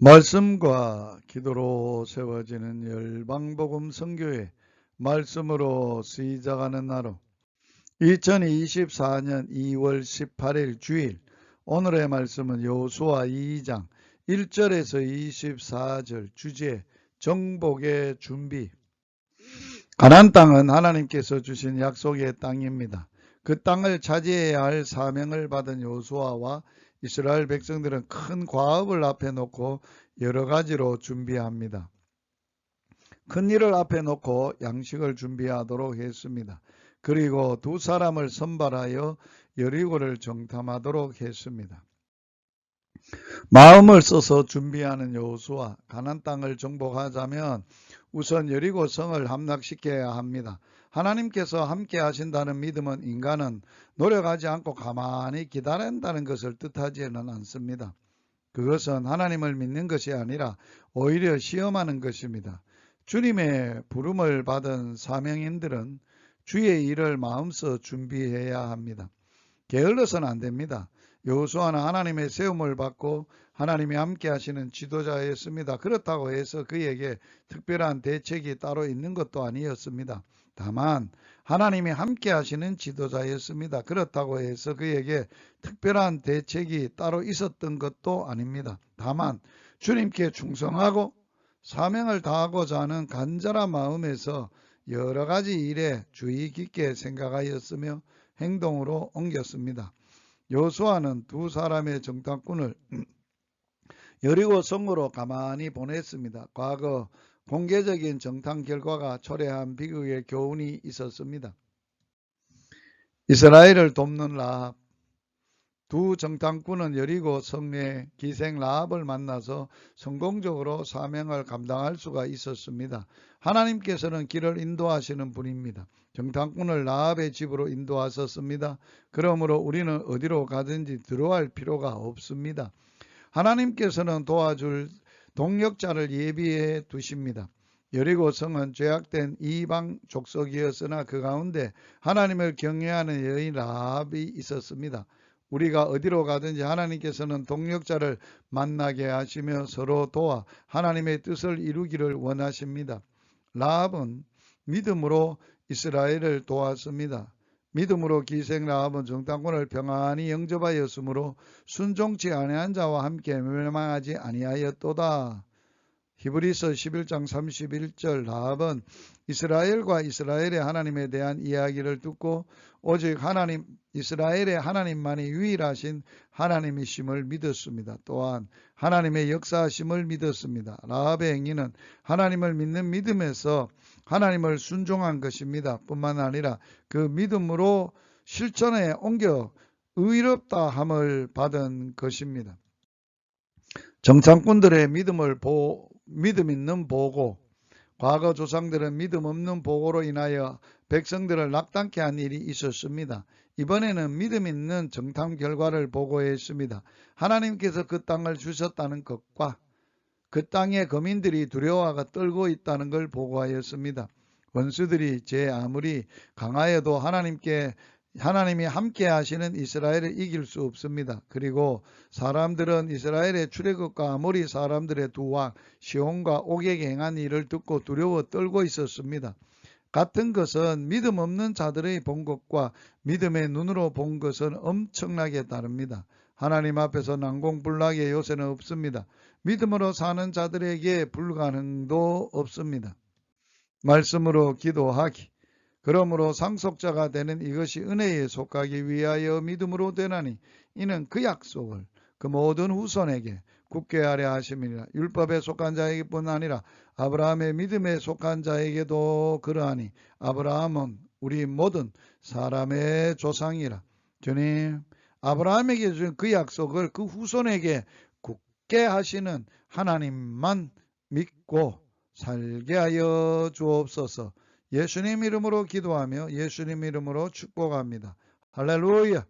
말씀과 기도로 세워지는 열방복음 선교회 말씀으로 시작하는 하루 2024년 2월 18일 주일 오늘의 말씀은 여호수아 2장 1절에서 24절 주제 정복의 준비. 가나안 땅은 하나님께서 주신 약속의 땅입니다. 그 땅을 차지해야 할 사명을 받은 여호수아와 이스라엘 백성들은 큰 과업을 앞에 놓고 여러 가지로 준비합니다. 큰 일을 앞에 놓고 양식을 준비하도록 했습니다. 그리고 두 사람을 선발하여 여리고를 정탐하도록 했습니다. 마음을 써서 준비하는 여호수아, 가나안 땅을 정복하자면 우선 여리고 성을 함락시켜야 합니다. 하나님께서 함께 하신다는 믿음은 인간은 노력하지 않고 가만히 기다린다는 것을 뜻하지는 않습니다. 그것은 하나님을 믿는 것이 아니라 오히려 시험하는 것입니다. 주님의 부름을 받은 사명인들은 주의 일을 마음써 준비해야 합니다. 게을러서는 안 됩니다. 여호수아는 하나님의 세움을 받고 하나님이 함께 하시는 지도자였습니다. 그렇다고 해서 그에게 특별한 대책이 따로 있는 것도 아니었습니다. 다만 하나님이 함께 하시는 지도자였습니다. 그렇다고 해서 그에게 특별한 대책이 따로 있었던 것도 아닙니다. 다만 주님께 충성하고 사명을 다하고자 하는 간절한 마음에서 여러 가지 일에 주의 깊게 생각하였으며 행동으로 옮겼습니다. 여호수아는 두 사람의 정탐꾼을 여리고 성으로 가만히 보냈습니다. 과거 공개적인 정탐 결과가 초래한 비극의 교훈이 있었습니다. 이스라엘을 돕는 라합. 두 정탐꾼은 여리고 성내 기생 라합을 만나서 성공적으로 사명을 감당할 수가 있었습니다. 하나님께서는 길을 인도하시는 분입니다. 정탐꾼을 라합의 집으로 인도하셨습니다. 그러므로 우리는 어디로 가든지 두려워할 필요가 없습니다. 하나님께서는 도와줄 동력자를 예비해 두십니다. 여리고 성은 죄악된 이방 족속이었으나 그 가운데 하나님을 경외하는 여인 라합이 있었습니다. 우리가 어디로 가든지 하나님께서는 동력자를 만나게 하시며 서로 도와 하나님의 뜻을 이루기를 원하십니다. 라합은 믿음으로 이스라엘을 도왔습니다. 믿음으로 기생 라합은 정탐꾼을 평안히 영접하였으므로 순종치 아니한 자와 함께 멸망하지 아니하였도다. 히브리서 11장 31절 라합은 이스라엘과 이스라엘의 하나님에 대한 이야기를 듣고 오직 하나님 이스라엘의 하나님만이 유일하신 하나님이심을 믿었습니다. 또한 하나님의 역사하심을 믿었습니다. 라합의 행위는 하나님을 믿는 믿음에서 하나님을 순종한 것입니다. 뿐만 아니라 그 믿음으로 실천에 옮겨 의롭다 함을 받은 것입니다. 정탐꾼들의 믿음 있는 보고, 과거 조상들은 믿음 없는 보고로 인하여 백성들을 낙담케 한 일이 있었습니다. 이번에는 믿음 있는 정탐 결과를 보고했습니다. 하나님께서 그 땅을 주셨다는 것과 그 땅의 거민들이 두려워하고 떨고 있다는 걸 보고하였습니다. 원수들이 제 아무리 강하여도 하나님이 함께 하시는 이스라엘을 이길 수 없습니다. 그리고 사람들은 이스라엘의 출애굽과 아모리 사람들의 두 왕 시온과 옥에게 행한 일을 듣고 두려워 떨고 있었습니다. 같은 것은 믿음 없는 자들의 본 것과 믿음의 눈으로 본 것은 엄청나게 다릅니다. 하나님 앞에서 난공불락의 요새는 없습니다. 믿음으로 사는 자들에게 불가능도 없습니다. 말씀으로 기도하기. 그러므로 상속자가 되는 이것이 은혜에 속하기 위하여 믿음으로 되나니 이는 그 약속을 그 모든 후손에게 굳게 하려 하심이니라. 율법에 속한 자에게뿐 아니라 아브라함의 믿음에 속한 자에게도 그러하니 아브라함은 우리 모든 사람의 조상이라. 주님, 아브라함에게 준 그 약속을 그 후손에게 굳게 하시는 하나님만 믿고 살게 하여 주옵소서. 예수님 이름으로 기도하며 예수님 이름으로 축복합니다. 할렐루야.